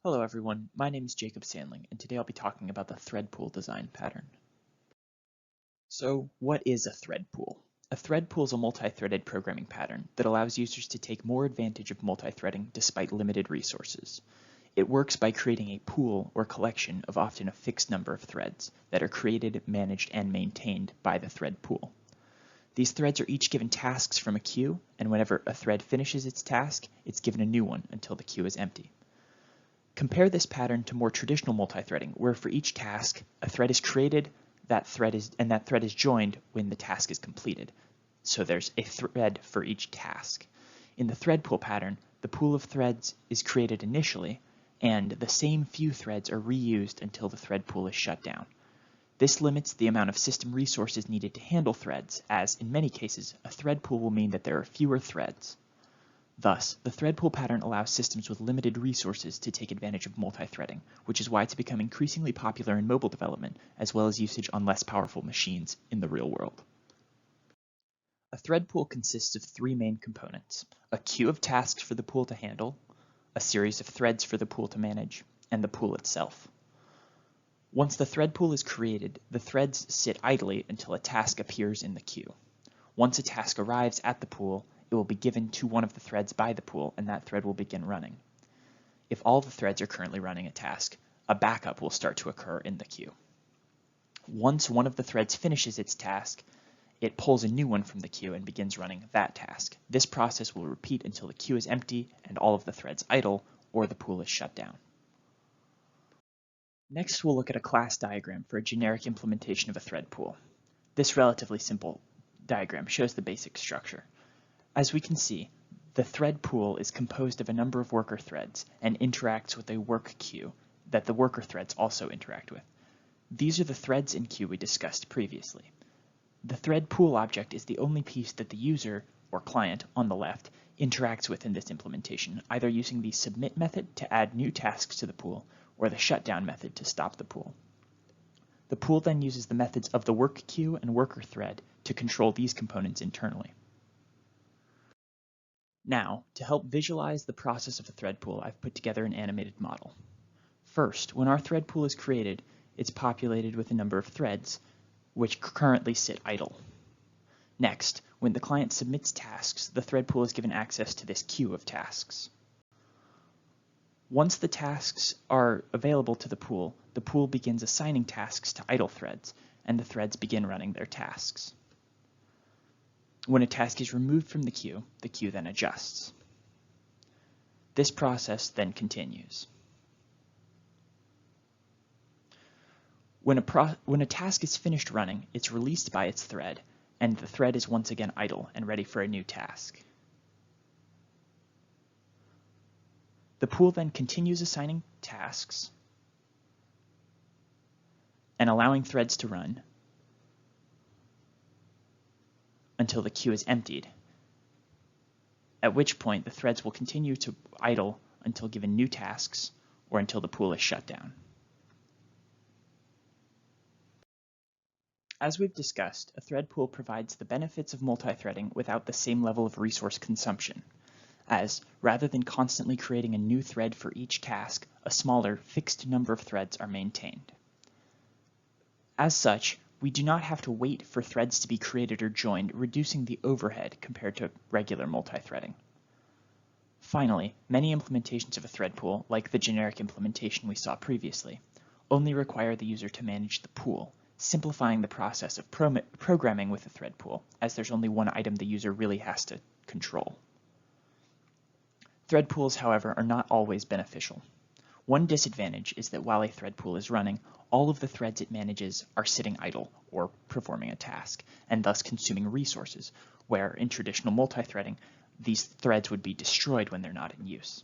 Hello everyone, my name is Jacob Sandling, and today I'll be talking about the thread pool design pattern. So, what is a thread pool? A thread pool is a multi-threaded programming pattern that allows users to take more advantage of multi-threading despite limited resources. It works by creating a pool or collection of often a fixed number of threads that are created, managed, and maintained by the thread pool. These threads are each given tasks from a queue, and whenever a thread finishes its task, it's given a new one until the queue is empty. Compare this pattern to more traditional multi-threading, where for each task, a thread is created, that thread is joined when the task is completed. So there's a thread for each task. In the thread pool pattern, the pool of threads is created initially, and the same few threads are reused until the thread pool is shut down. This limits the amount of system resources needed to handle threads, as in many cases, a thread pool will mean that there are fewer threads. Thus, the thread pool pattern allows systems with limited resources to take advantage of multi-threading, which is why it's become increasingly popular in mobile development, as well as usage on less powerful machines in the real world. A thread pool consists of three main components: a queue of tasks for the pool to handle, a series of threads for the pool to manage, and the pool itself. Once the thread pool is created, the threads sit idly until a task appears in the queue. Once a task arrives at the pool, it will be given to one of the threads by the pool, and that thread will begin running. If all the threads are currently running a task, a backup will start to occur in the queue. Once one of the threads finishes its task, it pulls a new one from the queue and begins running that task. This process will repeat until the queue is empty and all of the threads idle, or the pool is shut down. Next, we'll look at a class diagram for a generic implementation of a thread pool. This relatively simple diagram shows the basic structure. As we can see, the thread pool is composed of a number of worker threads and interacts with a work queue that the worker threads also interact with. These are the threads in queue we discussed previously. The thread pool object is the only piece that the user, or client, on the left, interacts with in this implementation, either using the submit method to add new tasks to the pool, or the shutdown method to stop the pool. The pool then uses the methods of the work queue and worker thread to control these components internally. Now, to help visualize the process of a thread pool, I've put together an animated model. First, when our thread pool is created, it's populated with a number of threads, which currently sit idle. Next, when the client submits tasks, the thread pool is given access to this queue of tasks. Once the tasks are available to the pool begins assigning tasks to idle threads, and the threads begin running their tasks. When a task is removed from the queue then adjusts. This process then continues. When a task is finished running, it's released by its thread, and the thread is once again idle and ready for a new task. The pool then continues assigning tasks and allowing threads to run until the queue is emptied, at which point the threads will continue to idle until given new tasks or until the pool is shut down. As we've discussed, a thread pool provides the benefits of multi-threading without the same level of resource consumption, as rather than constantly creating a new thread for each task, a smaller, fixed number of threads are maintained. As such, we do not have to wait for threads to be created or joined, reducing the overhead compared to regular multi-threading. Finally, many implementations of a thread pool, like the generic implementation we saw previously, only require the user to manage the pool, simplifying the process of programming with a thread pool, as there's only one item the user really has to control. Thread pools, however, are not always beneficial. One disadvantage is that while a thread pool is running, all of the threads it manages are sitting idle or performing a task, and thus consuming resources, where in traditional multi-threading, these threads would be destroyed when they're not in use.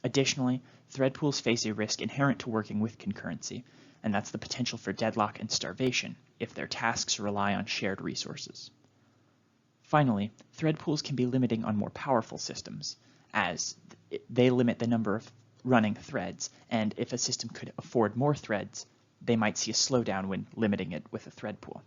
Additionally, thread pools face a risk inherent to working with concurrency, and that's the potential for deadlock and starvation if their tasks rely on shared resources. Finally, thread pools can be limiting on more powerful systems, as they limit the number of running threads, and if a system could afford more threads, they might see a slowdown when limiting it with a thread pool.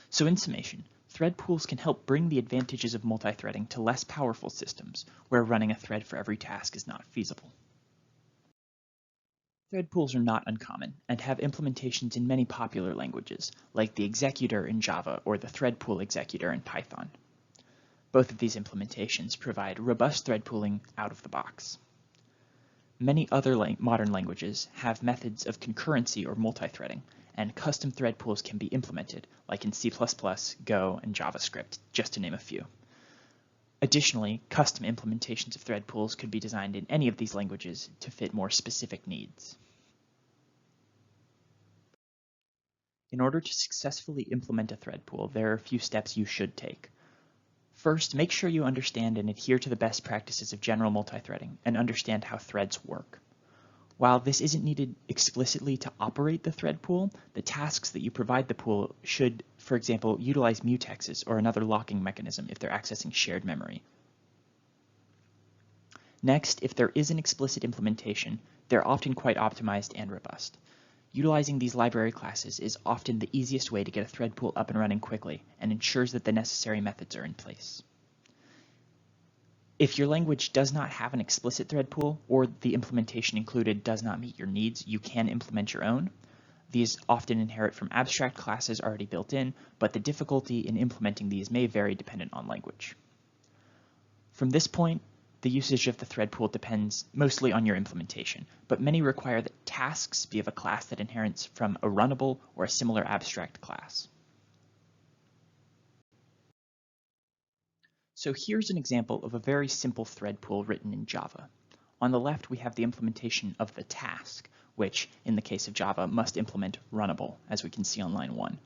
So in summation, thread pools can help bring the advantages of multi-threading to less powerful systems, where running a thread for every task is not feasible. Thread pools are not uncommon and have implementations in many popular languages, like the executor in Java or the thread pool executor in Python. Both of these implementations provide robust thread pooling out of the box. Many other modern languages have methods of concurrency or multithreading, and custom thread pools can be implemented, like in C++, Go, and JavaScript, just to name a few. Additionally, custom implementations of thread pools could be designed in any of these languages to fit more specific needs. In order to successfully implement a thread pool, there are a few steps you should take. First, make sure you understand and adhere to the best practices of general multithreading and understand how threads work. While this isn't needed explicitly to operate the thread pool, the tasks that you provide the pool should, for example, utilize mutexes or another locking mechanism if they're accessing shared memory. Next, if there is an explicit implementation, they're often quite optimized and robust. Utilizing these library classes is often the easiest way to get a thread pool up and running quickly and ensures that the necessary methods are in place. If your language does not have an explicit thread pool or the implementation included does not meet your needs, you can implement your own. These often inherit from abstract classes already built in, but the difficulty in implementing these may vary dependent on language. From this point, the usage of the thread pool depends mostly on your implementation, but many require that tasks be of a class that inherits from a runnable or a similar abstract class. So here's an example of a very simple thread pool written in Java. On the left, we have the implementation of the task, which, in the case of Java, must implement runnable, as we can see on line 1.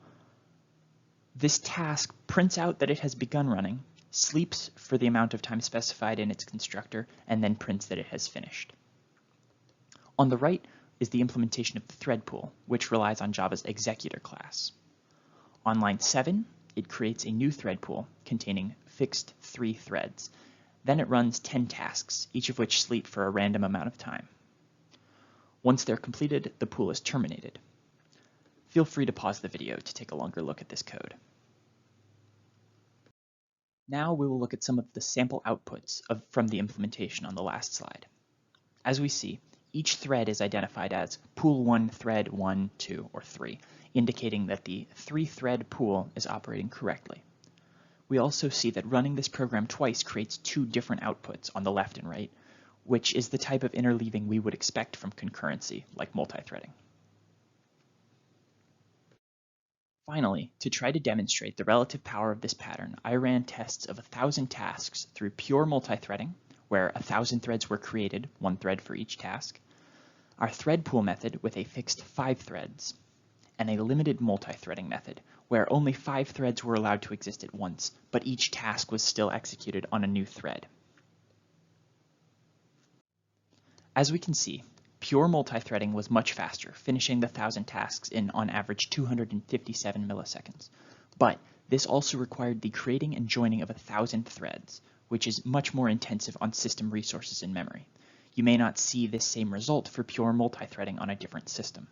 This task prints out that it has begun running, sleeps for the amount of time specified in its constructor, and then prints that it has finished. On the right is the implementation of the thread pool, which relies on Java's executor class. On line 7, it creates a new thread pool containing fixed 3 threads. Then it runs 10 tasks, each of which sleep for a random amount of time. Once they're completed, the pool is terminated. Feel free to pause the video to take a longer look at this code. Now we will look at some of the sample outputs from the implementation on the last slide. As we see, each thread is identified as pool 1 thread 1, 2, or 3, indicating that the 3-thread pool is operating correctly. We also see that running this program twice creates 2 different outputs on the left and right, which is the type of interleaving we would expect from concurrency, like multithreading. Finally, to try to demonstrate the relative power of this pattern, I ran tests of 1,000 tasks through pure multithreading, where 1,000 threads were created, 1 thread for each task, our thread pool method with a fixed 5 threads, and a limited multithreading method, where only 5 threads were allowed to exist at once, but each task was still executed on a new thread. As we can see, pure multithreading was much faster, finishing the 1,000 tasks in, on average, 257 milliseconds. But this also required the creating and joining of 1,000 threads, which is much more intensive on system resources and memory. You may not see this same result for pure multithreading on a different system.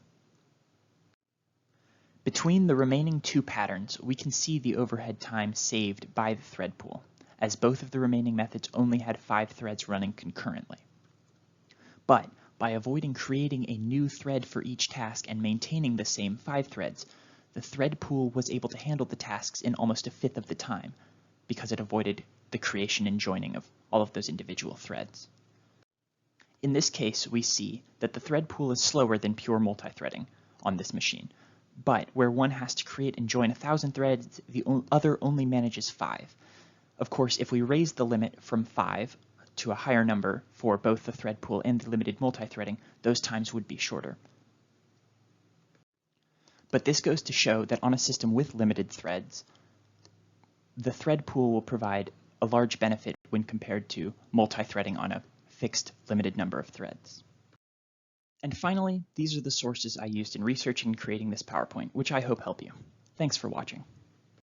Between the remaining 2 patterns, we can see the overhead time saved by the thread pool, as both of the remaining methods only had 5 threads running concurrently. But by avoiding creating a new thread for each task and maintaining the same 5 threads, the thread pool was able to handle the tasks in almost 1/5 of the time, because it avoided the creation and joining of all of those individual threads. In this case, we see that the thread pool is slower than pure multithreading on this machine, but where one has to create and join 1,000 threads, the other only manages 5. Of course, if we raise the limit from 5 to a higher number for both the thread pool and the limited multithreading, those times would be shorter. But this goes to show that on a system with limited threads, the thread pool will provide a large benefit when compared to multithreading on a fixed limited number of threads. And finally, these are the sources I used in researching and creating this PowerPoint, which I hope help you. Thanks for watching.